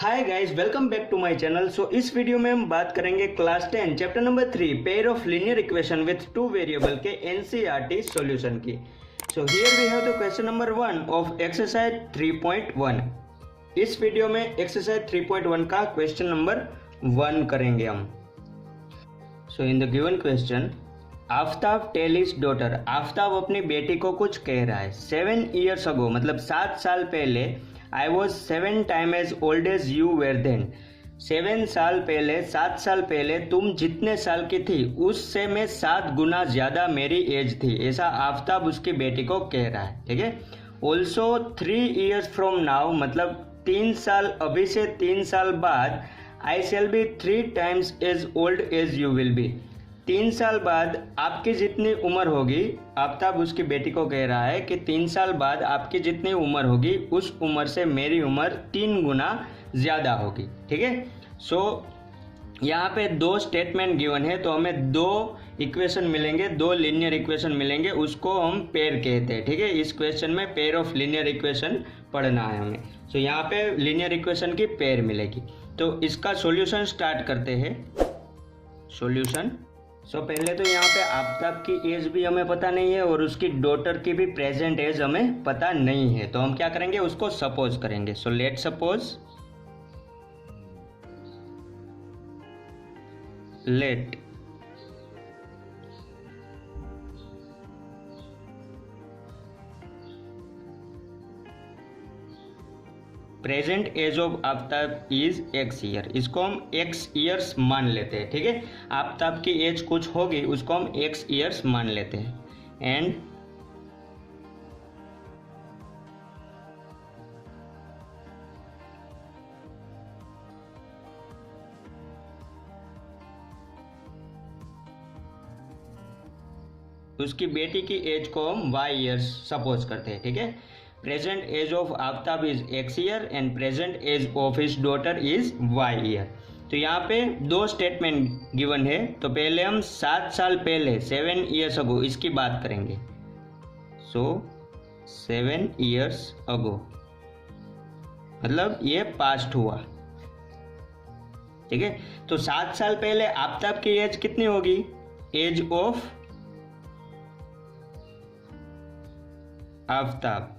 Hi guys, welcome back to my channel. So इस video में हम बात करेंगे class 10 chapter number 3 pair of linear equation with two variable के NCERT solution की। So here we have the question number 1 of exercise 3.1। इस video में exercise 3.1 का क्वेश्चन नंबर 1 करेंगे हम। So in the given question, Aftab tell his daughter, Aftab अपनी बेटी को कुछ कह रहा है। 7 years ago मतलब 7 साल पहले, I was 7 times as old as you were then। 7 साल पहले, 7 साल पहले तुम जितने साल की थी उससे मैं 7 गुना ज्यादा मेरी एज थी, ऐसा आफ्ताब उसकी बेटी को कह रहा है। ठीक है। ऑल्सो 3 years from now मतलब 3 साल, अभी से 3 साल बाद, I shall be 3 times as old as you will be। 3 साल बाद आपकी जितनी उम्र होगी, आफ्ताब उसकी बेटी को कह रहा है कि 3 साल बाद आपकी जितनी उम्र होगी उस उम्र से मेरी उम्र 3 गुना ज़्यादा होगी। ठीक है। सो यहाँ पे 2 स्टेटमेंट गिवन है, तो हमें 2 इक्वेशन मिलेंगे, 2 लीनियर इक्वेशन मिलेंगे, उसको हम पेयर कहते हैं। ठीक है। इस क्वेश्चन में पेयर ऑफ लीनियर इक्वेशन पढ़ना है हमें। सो यहाँ पे लीनियर इक्वेशन की पेयर मिलेगी। तो इसका सॉल्यूशन स्टार्ट करते हैं। सॉल्यूशन। सो पहले तो यहाँ पे आफ्ताब की एज भी हमें पता नहीं है और उसकी डॉटर की भी प्रेजेंट एज हमें पता नहीं है, तो हम क्या करेंगे, उसको सपोज करेंगे। So let suppose, let present age of Aftab is x year. इसको हम x ईयर्स मान लेते हैं। ठीक है। आफ्ताब की एज कुछ होगी, उसको हम x ईयर्स मान लेते हैं। एंड उसकी बेटी की एज को हम y ईयर्स सपोज करते हैं। ठीक है। Present age of Aftab is x year and present age of his daughter is y year. तो यहाँ पे 2 स्टेटमेंट गिवन है, तो पहले हम 7 साल पहले 7 years ago इसकी बात करेंगे। सो 7 years ago मतलब ये पास्ट हुआ। ठीक है। तो 7 साल पहले आफ्ताब की एज कितनी होगी, एज ऑफ आफ्ताब।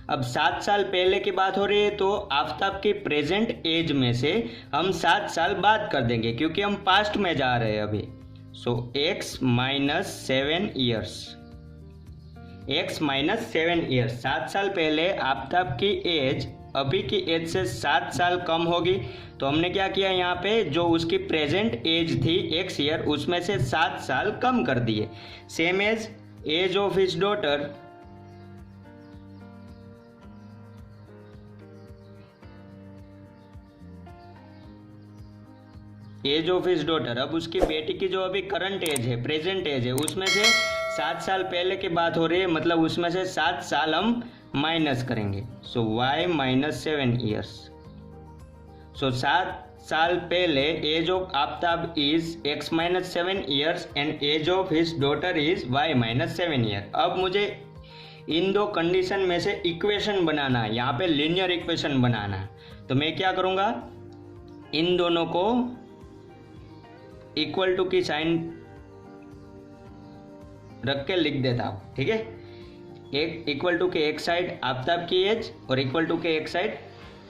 अब 7 साल पहले की बात हो रही है, तो आफ्ताब की प्रेजेंट एज में से हम 7 साल बाद कर देंगे क्योंकि हम पास्ट में जा रहे हैं अभी। सो x - 7 years, x - 7 years। 7 साल पहले आफ्ताब की एज अभी की एज से 7 साल कम होगी, तो हमने क्या किया, यहाँ पे जो उसकी प्रेजेंट एज थी x ईयर, उसमें से 7 साल कम कर दिए। Same age of his daughter, age of his daughter. अब उसकी बेटी की जो अभी करंट एज है, प्रेजेंट एज है, उसमें से 7 साल पहले की बात हो रही है, मतलब उसमें से 7 साल हम माइनस करेंगे। सो y - 7 years। सो 7 साल पहले age of Aftab is x - 7 years and age of his daughter is y - 7 year। अब मुझे इन 2 कंडीशन में से इक्वेशन बनाना है, यहाँ पे लीनियर इक्वेशन बनाना है। तो मैं क्या करूँगा, इन दोनों को इक्वल टू की साइन रख के लिख देता हूँ। ठीक है। एक इक्वल टू के एक साइड आफ्ताब की एज और इक्वल टू के एक साइड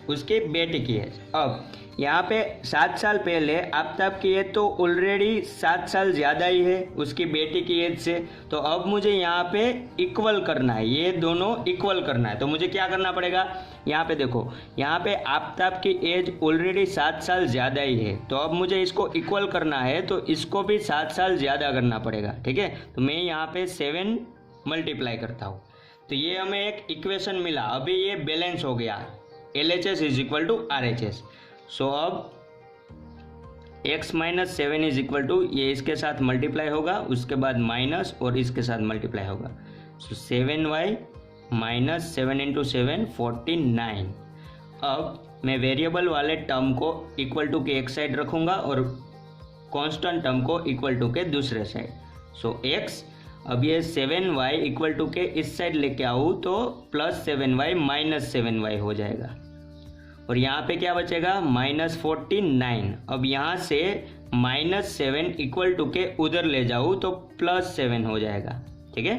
उसकी बेटी की एज। अब यहाँ पे 7 साल पहले आफ्ताब की एज तो ऑलरेडी 7 साल ज़्यादा ही है उसकी बेटी की एज से, तो अब मुझे यहाँ पे इक्वल करना है, ये दोनों इक्वल करना है। तो मुझे क्या करना पड़ेगा, यहाँ पे देखो, यहाँ पे आफ्ताब की एज ऑलरेडी 7 साल ज़्यादा ही है, तो अब मुझे इसको इक्वल करना है, तो इसको भी 7 साल ज़्यादा करना पड़ेगा। ठीक है। तो मैं यहाँ पे 7 मल्टीप्लाई करता हूँ, तो ये हमें एक इक्वेशन मिला। अभी ये बैलेंस हो गया, LHS is equal to RHS। So अब x - 7 इज इक्वल टू, ये इसके साथ मल्टीप्लाई होगा, उसके बाद माइनस और इसके साथ मल्टीप्लाई होगा। सो 7y - 7 × 7 49। अब मैं वेरिएबल वाले टर्म को इक्वल टू के एक साइड रखूँगा और कांस्टेंट टर्म को इक्वल टू के दूसरे साइड। सो x, अब ये 7y इक्वल टू के इस साइड लेके आऊँ तो +7y - 7y हो जाएगा। और यहाँ पे क्या बचेगा -49। अब यहाँ से -7 इक्वल टू के उधर ले जाऊँ तो +7 हो जाएगा, ठीक है।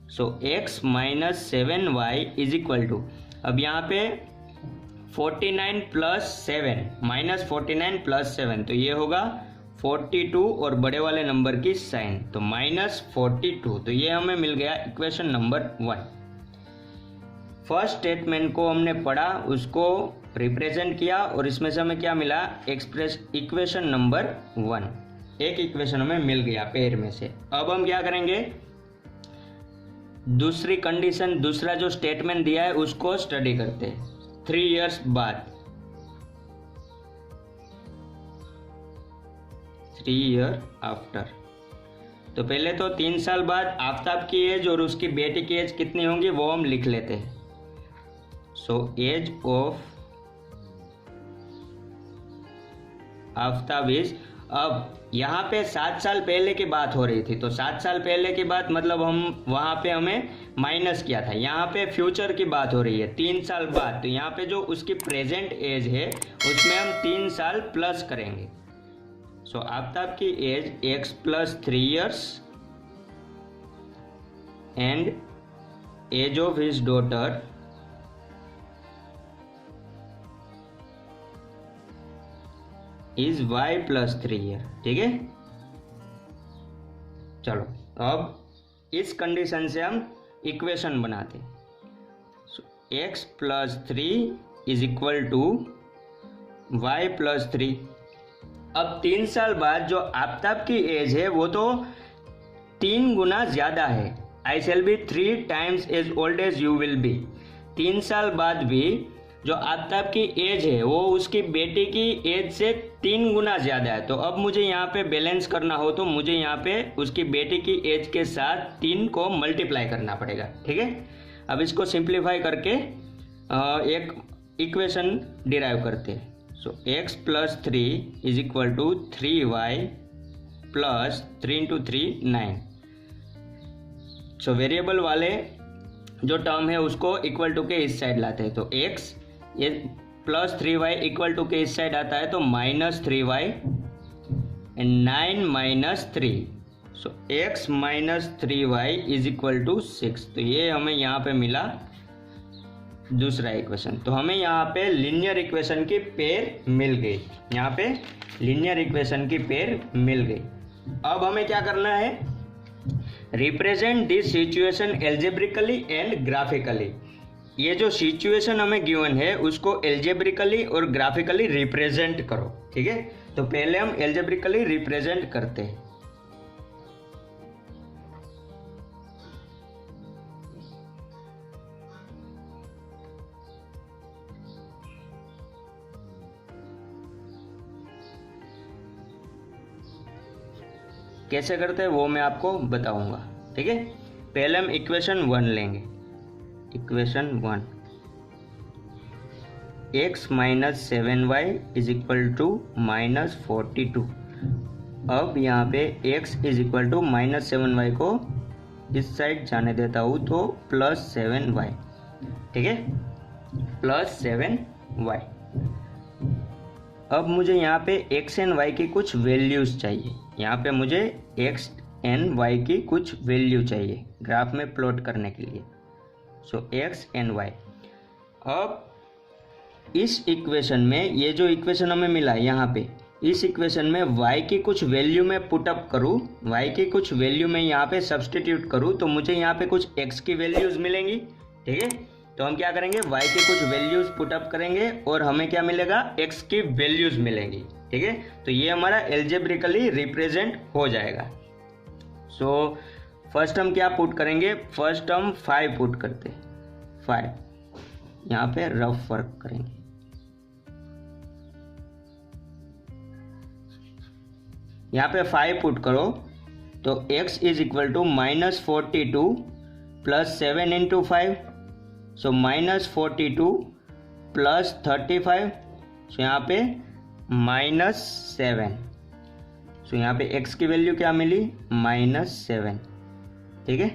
So x - 7y is equal to, अब यहाँ पे 49 + 7 -49 + 7 तो ये होगा 42 और बड़े वाले नंबर की साइन तो -42। तो ये हमें मिल गया इक्वेशन नंबर 1। फर्स्ट स्टेटमेंट को हमने पढ़ा, उसको रिप्रेजेंट किया और इसमें से हमें क्या मिला, इक्वेशन नंबर 1। एक इक्वेशन हमें मिल गया पेयर में से। अब हम क्या करेंगे, दूसरी कंडीशन, दूसरा जो स्टेटमेंट दिया है उसको स्टडी करते हैं। 3 इयर्स बाद, 3 ईयर आफ्टर, तो पहले तो 3 साल बाद आफ्ताब की एज और उसकी बेटी की एज कितनी होंगी वो हम लिख लेते हैं। So age of Aftab is, अब यहाँ पे 7 साल पहले की बात हो रही थी, तो 7 साल पहले की बात मतलब हम वहाँ पे हमें माइनस किया था, यहाँ पे फ्यूचर की बात हो रही है 3 साल बाद, तो यहाँ पे जो उसकी प्रेजेंट एज है उसमें हम 3 साल प्लस करेंगे। सो आफ्ताब की age x + 3 years and age of his daughter is y + 3 year, ठीक है। चलो अब इस कंडीशन से हम इक्वेशन बनाते। x + 3 is equal to y + 3। अब 3 साल बाद जो आफ्ताब की एज है वो तो 3 गुना ज़्यादा है। I shall be 3 times as old as you will be. 3 साल बाद भी जो आफ्ताब की एज है वो उसकी बेटी की एज से 3 गुना ज़्यादा है। तो अब मुझे यहाँ पे बैलेंस करना हो तो मुझे यहाँ पे उसकी बेटी की एज के साथ 3 को मल्टीप्लाई करना पड़ेगा, ठीक है। अब इसको सिंप्लीफाई करके एक इक्वेशन डिराइव करते हैं। So x + 3 is equal to 3y + 3 × 3 9। So variable वाले जो टर्म है उसको इक्वल टू के इस साइड लाते हैं, तो x ये + 3y इक्वल टू के इस साइड आता है तो -3y and 9 - 3। So x - 3y is equal to 6। तो ये हमें यहाँ पे मिला दूसरा इक्वेशन। तो हमें यहाँ पे लीनियर इक्वेशन की पेयर मिल गई, यहाँ पे लीनियर इक्वेशन की पेयर मिल गई। अब हमें क्या करना है, represent this situation algebraically and graphically. ये जो सिचुएशन हमें गिवन है उसको एल्जेब्रिकली और ग्राफिकली रिप्रेजेंट करो, ठीक है। तो पहले हम एल्जेब्रिकली रिप्रेजेंट करते हैं। कैसे करते हैं वो मैं आपको बताऊंगा, ठीक है। पहले हम इक्वेशन 1 लेंगे। Equation 1 x - 7y is equal to -42। अब यहाँ पे x is equal to -7y को इस साइड जाने देता हूँ तो +7y, ठीक है, +7y। अब मुझे यहाँ पे x एंड y की कुछ वैल्यूज चाहिए। यहाँ पे मुझे x एंड y की कुछ वैल्यू चाहिए ग्राफ में प्लॉट करने के लिए। सो x एंड y। अब इस इक्वेशन में ये जो इक्वेशन हमें मिला यहाँ पे, इस इक्वेशन में y की कुछ वैल्यू में पुटअप करूँ, y की कुछ वैल्यू में यहाँ पे सब्सटीट्यूट करूँ तो मुझे यहाँ पे कुछ x की वैल्यूज मिलेंगी, ठीक है। तो हम क्या करेंगे, y की कुछ वैल्यूज पुटअप करेंगे और हमें क्या मिलेगा, x की वैल्यूज मिलेंगी, ठीक है। तो ये हमारा एल्जेब्रिकली रिप्रेजेंट हो जाएगा। सो फर्स्ट हम क्या पुट करेंगे, फर्स्ट हम 5 पुट करते हैं, 5 यहाँ पे रफ वर्क करेंगे। यहाँ पे 5 पुट करो तो x इज इक्वल टू -42 + 7 × 5। सो -42 + 35, सो यहाँ पे -7। सो यहाँ पे x की वैल्यू क्या मिली, -7, ठीक है।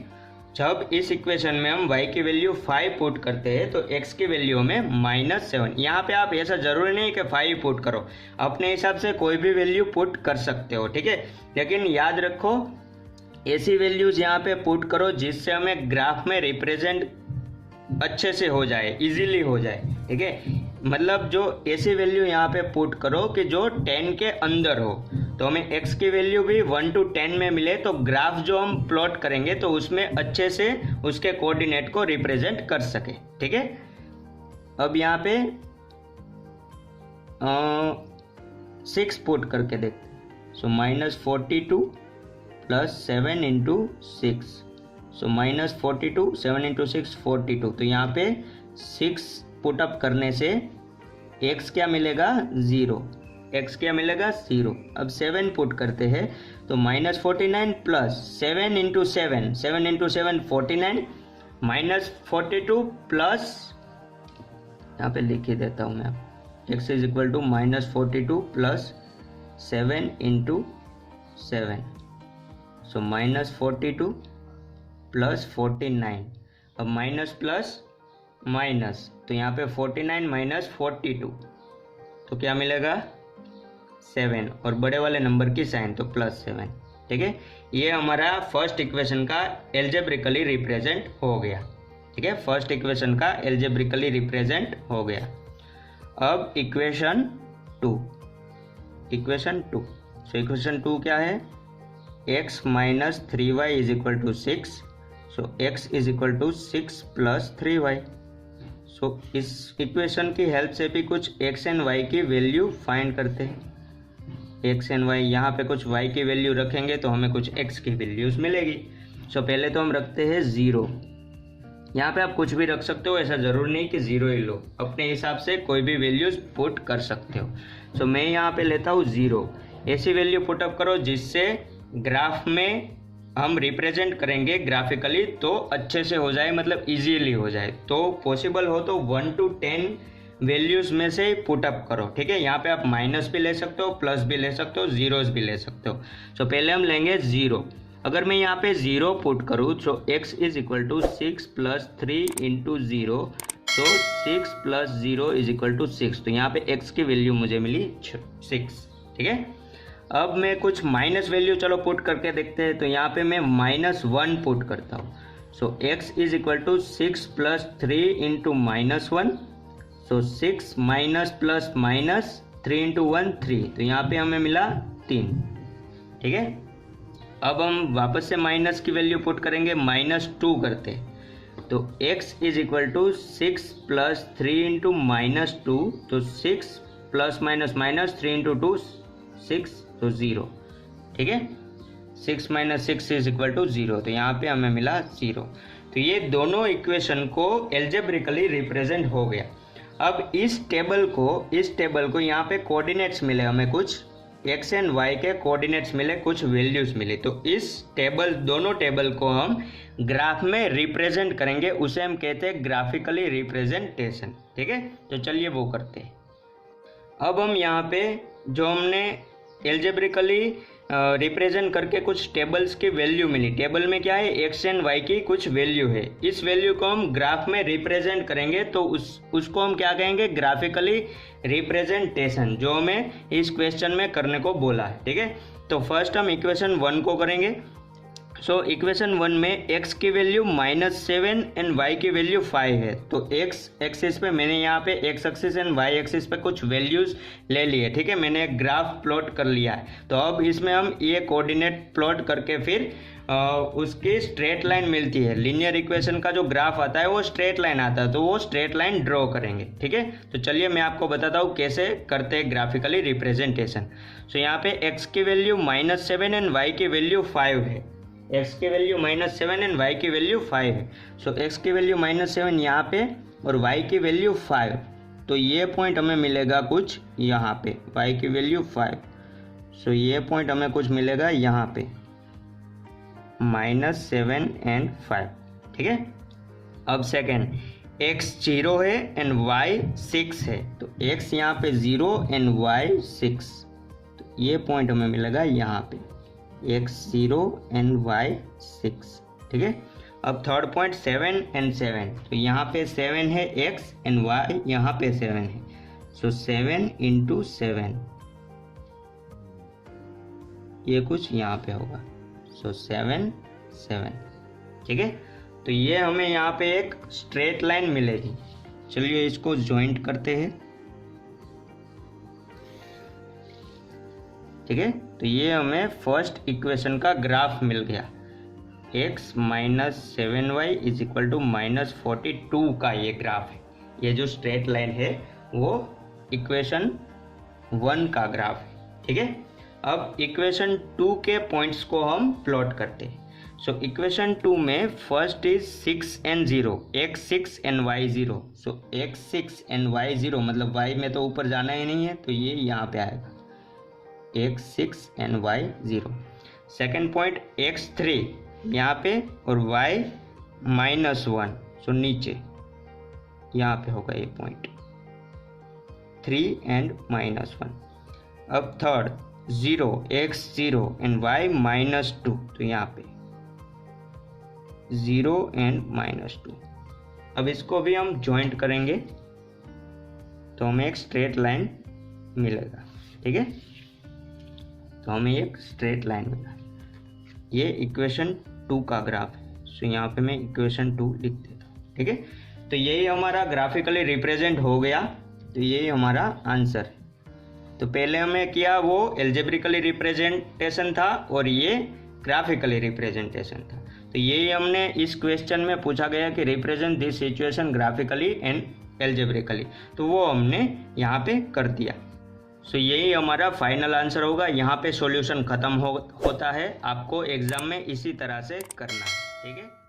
जब इस इक्वेशन में हम y की वैल्यू 5 पुट करते हैं तो x की वैल्यू हमें -7। यहाँ पे आप ऐसा जरूरी नहीं कि 5 पुट करो, अपने हिसाब से कोई भी वैल्यू पुट कर सकते हो, ठीक है। लेकिन याद रखो ऐसी वैल्यूज यहाँ पे पुट करो जिससे हमें ग्राफ में रिप्रेजेंट अच्छे से हो जाए, इजीली हो जाए, ठीक है। मतलब जो ऐसी वैल्यू यहाँ पे पुट करो कि जो 10 के अंदर हो, तो हमें x की वैल्यू भी 1 to 10 में मिले, तो ग्राफ जो हम प्लॉट करेंगे तो उसमें अच्छे से उसके कोऑर्डिनेट को रिप्रेजेंट कर सके, ठीक है। अब यहाँ पे 6 पुट करके देखते। सो -42 + 7 × 6, सो -42, 7 × 6 42। तो यहाँ पे 6 पुटअप करने से x क्या मिलेगा 0, x क्या मिलेगा 0। अब 7 पुट करते हैं तो -49 + 7 × 7, 7 × 7 49, -42 प्लस, यहाँ पे लिख ही देता हूँ मैं, x = -42 + 7 × 7, सो -42 + 49। अब माइनस प्लस माइनस, तो यहाँ पे 49 - 42, तो क्या मिलेगा 7, और बड़े वाले नंबर की साइन तो +7, ठीक है। ये हमारा फर्स्ट इक्वेशन का एल्जेब्रिकली रिप्रेजेंट हो गया, ठीक है। फर्स्ट इक्वेशन का एल्जेब्रिकली रिप्रेजेंट हो गया। अब इक्वेशन 2, सो इक्वेशन 2 क्या है, x - 3y = 6, सो x = 6 + 3y। सो इस इक्वेशन की हेल्प से भी कुछ x एंड y की वैल्यू फाइंड करते हैं। x एंड y, यहाँ पे कुछ y की वैल्यू रखेंगे तो हमें कुछ x की वैल्यूज मिलेगी। सो पहले तो हम रखते हैं 0। यहाँ पे आप कुछ भी रख सकते हो, ऐसा ज़रूर नहीं कि 0 ही लो, अपने हिसाब से कोई भी वैल्यूज पुट कर सकते हो। सो मैं यहाँ पे लेता हूँ 0। ऐसी वैल्यू पुटअप करो जिससे ग्राफ में हम रिप्रेजेंट करेंगे ग्राफिकली तो अच्छे से हो जाए, मतलब इजीली हो जाए। तो पॉसिबल हो तो 1 to 10 वैल्यूज में से पुटअप करो, ठीक है। यहाँ पे आप माइनस भी ले सकते हो, प्लस भी ले सकते हो, जीरोस भी ले सकते हो। सो पहले हम लेंगे 0। अगर मैं यहाँ पे 0 पुट करूँ तो x = 6 + 3 × 0, तो 6 + 0 = 6। तो यहाँ पे x की वैल्यू मुझे मिली 6, ठीक है। अब मैं कुछ माइनस वैल्यू चलो पुट करके देखते हैं। तो यहाँ पे मैं -1 पुट करता हूँ। सो x = 6 + 3 × -1, सो 6 माइनस प्लस माइनस 3 × 1 3, तो यहाँ पे हमें मिला 3, ठीक है। अब हम वापस से माइनस की वैल्यू पुट करेंगे, -2 करते, तो x = 6 + 3 × -2, तो 6 ± -3 × 2 6, तो 0, ठीक है। 6 - 6 = 0, तो यहाँ पे हमें मिला 0। तो ये दोनों इक्वेशन को एल्जेब्रिकली रिप्रेजेंट हो गया। अब इस टेबल को यहाँ पे कोऑर्डिनेट्स मिले, हमें कुछ x एंड y के कोऑर्डिनेट्स मिले, कुछ वैल्यूज मिले। तो इस दोनों टेबल को हम ग्राफ में रिप्रेजेंट करेंगे, उसे हम कहते हैं ग्राफिकली रिप्रेजेंटेशन, ठीक है। तो चलिए वो करते हैं। अब हम यहाँ पे जो हमने एल्जेब्रिकली रिप्रेजेंट करके कुछ टेबल्स की वैल्यू मिली, टेबल में क्या है x एंड y की कुछ वैल्यू है, इस वैल्यू को हम ग्राफ में रिप्रेजेंट करेंगे तो उसको हम क्या कहेंगे, ग्राफिकली रिप्रेजेंटेशन, जो हमें इस क्वेश्चन में करने को बोला है, ठीक है। तो फर्स्ट हम इक्वेशन 1 को करेंगे। सो इक्वेशन 1 में x की वैल्यू -7 एंड y की वैल्यू 5 है। तो x एक्सिस पे मैंने यहाँ पे x axis and y axis पे कुछ वैल्यूज ले लिए, ठीक है। मैंने एक ग्राफ प्लॉट कर लिया है। तो अब इसमें हम ये कोऑर्डिनेट प्लॉट करके फिर उसकी स्ट्रेट लाइन मिलती है। लीनियर इक्वेशन का जो ग्राफ आता है वो स्ट्रेट लाइन आता है, तो वो स्ट्रेट लाइन ड्रॉ करेंगे, ठीक है। तो चलिए मैं आपको बताता हूँ कैसे करते हैं ग्राफिकली रिप्रेजेंटेशन। सो यहाँ पे x की वैल्यू -7 एंड y की वैल्यू 5 है। x की वैल्यू -7 एंड y की वैल्यू 5 है। सो x की वैल्यू -7 यहाँ पे और y की वैल्यू 5, तो ये पॉइंट हमें मिलेगा कुछ यहाँ पे, y की वैल्यू 5। सो ये पॉइंट हमें कुछ मिलेगा यहाँ पे -7 एंड 5, ठीक है। अब सेकेंड, x 0 है एंड y 6 है, तो x यहाँ पे 0 एंड y 6, तो ये पॉइंट हमें मिलेगा यहाँ पे x 0 एंड y 6, ठीक है। अब थर्ड पॉइंट 7 एंड 7, तो यहाँ पे 7 है x एंड y, यहाँ पे 7 है, सो 7 इंटू 7, ये कुछ यहाँ पे होगा, सो 7 7, ठीक है। तो ये हमें यहाँ पे एक स्ट्रेट लाइन मिलेगी। चलिए इसको ज्वाइंट करते हैं, ठीक है। तो ये हमें फर्स्ट इक्वेशन का ग्राफ मिल गया, x minus 7y is equal to minus 42 का ये ग्राफ है। ये जो स्ट्रेट लाइन है वो इक्वेशन 1 का ग्राफ है, ठीक है। अब इक्वेशन 2 के पॉइंट्स को हम प्लॉट करते हैं। सो इक्वेशन 2 में first is 6 and 0, x 6 and y 0, so x 6 and y 0 मतलब y में तो ऊपर जाना ही नहीं है, तो ये यहाँ पे आएगा x 6 and y 0। Second point x 3 यहाँ पे और y माइनस 1, सो नीचे यहाँ पे होगा ये पॉइंट 3 एंड माइनस 1। अब third 0 x 0 and y minus 2, तो यहाँ पे 0 एंड माइनस 2। अब इसको भी हम ज्वाइंट करेंगे तो हमें एक स्ट्रेट लाइन मिलेगा, ठीक है। तो हमें एक स्ट्रेट लाइन मिला, ये इक्वेशन 2 का ग्राफ है। सो यहाँ पे मैं इक्वेशन 2 लिख देता हूँ, ठीक है। तो यही हमारा ग्राफिकली रिप्रेजेंट हो गया, तो यही हमारा आंसर है। तो पहले हमें किया वो एल्जेब्रिकली रिप्रेजेंटेशन था और ये ग्राफिकली रिप्रेजेंटेशन था। तो यही हमने इस क्वेश्चन में पूछा गया कि represent this situation graphically and algebraically, तो वो हमने यहाँ पे कर दिया। सो यही हमारा फाइनल आंसर होगा। यहाँ पे सॉल्यूशन खत्म होता है, आपको एग्जाम में इसी तरह से करना है, ठीक है।